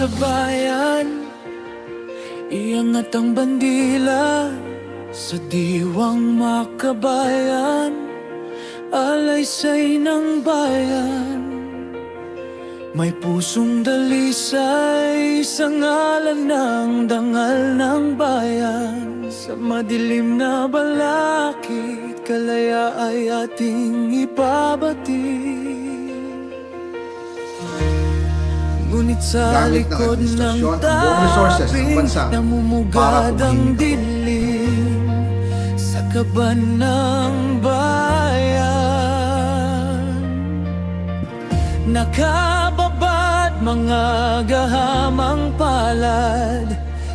sa bayan, iangat ang bandila sa diwang makabayan, alaysay ng bayan. May pusong dalisay sa ngalan ng dangal ng bayan. Sa madilim na balakid, kalaya ay ating ipabati. Ngunit sa likod ng taping, namumugad ang dilim sa kaban ng bayan. Nakababad mga gahamang palad,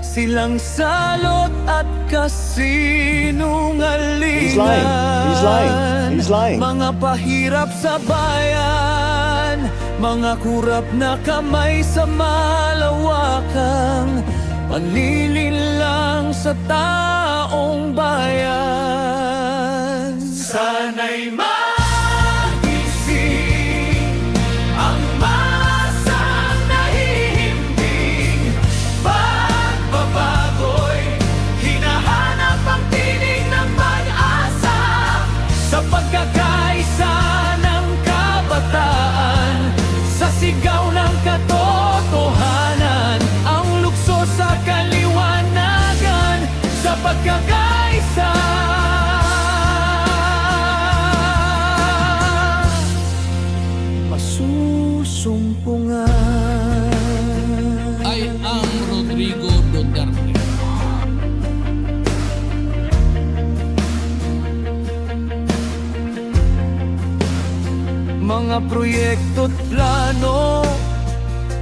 silang salot at kasinungalingan. He's lying. Mga pahirap sa bayan, mga kurap na kamay sa malawakang panlilinlang sa taong bayan. Sana'y magising ang masang nahihimbing, pagbabago'y hinahanap ang tinig ng pag-asa sa pagkakaisa ng kabataan, sa sigaw ng katotohanan, ang lukso sa kaliwanagan, sa pagkakaisa. Masusumpungan. I am Rodrigo Duterte. Mga proyekto't plano,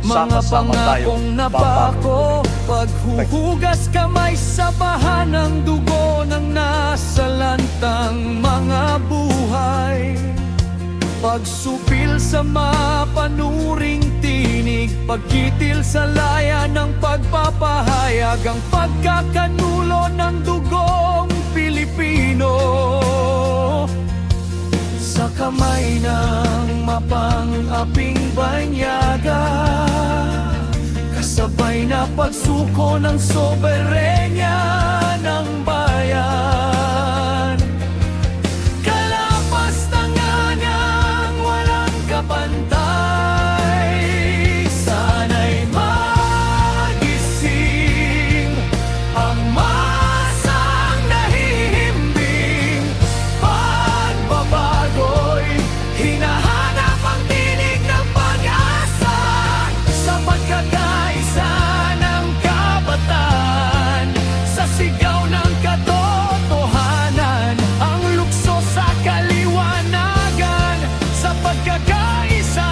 mga Sama-sama pangakong tayo, napako, paghuhugas kamay sa baha ng dugo ng nasalantang mga buhay, pagsupil sa mapanuring tinig, pagkitil sa laya ng pagpapahayag, ang pagkakanulo ng dugong Pilipino sa kamay ng mapang-aping banyaga, kasabay na pagsuko ng soberenya ng bayan. Kalapas tanganang walang kapantay, sana'y magising ang masang nahihimbing, pagbabago'y hinahanap ang tinig ng pag-asa sa pagkakaisa ng kabataan, sa sigaw ng katotohanan, ang lukso sa kaliwanagan, sa pagkakaisa.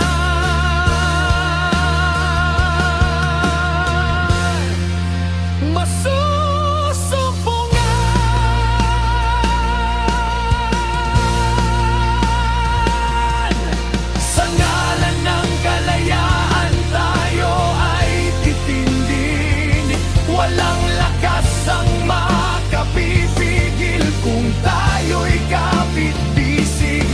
Masusumpungan. Sa ngalan ng kalayaan tayo ay titindin, walang lakas ang makapipigil kung tayo'y kapit-bisig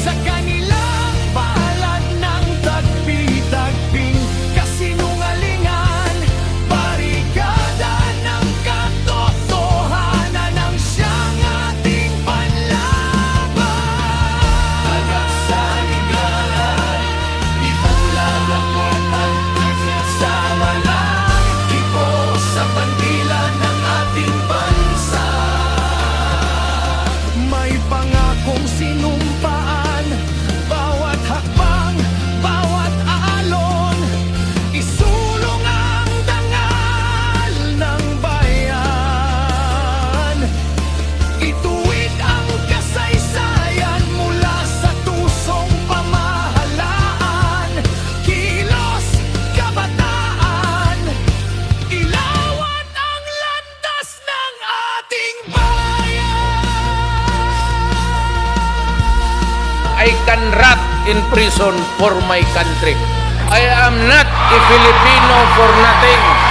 sa kanilang palad ng tagpi-tagping kasinungalingan. Barikada ng katotohanan ang siyang ating panlaban. Hanggang sa ligalan, ibulag ang at sama lang ipo sa bandila ng ating bansa. May pangakong sinumpaan, bawat hakbang, bawat alon, isulong ang dangal ng bayan. Ituwid ang kasaysayan mula sa tusong pamahalaan, kilos kabataan, ilawan ang landas ng ating bayan. I can rot in prison for my country. I am not a Filipino for nothing.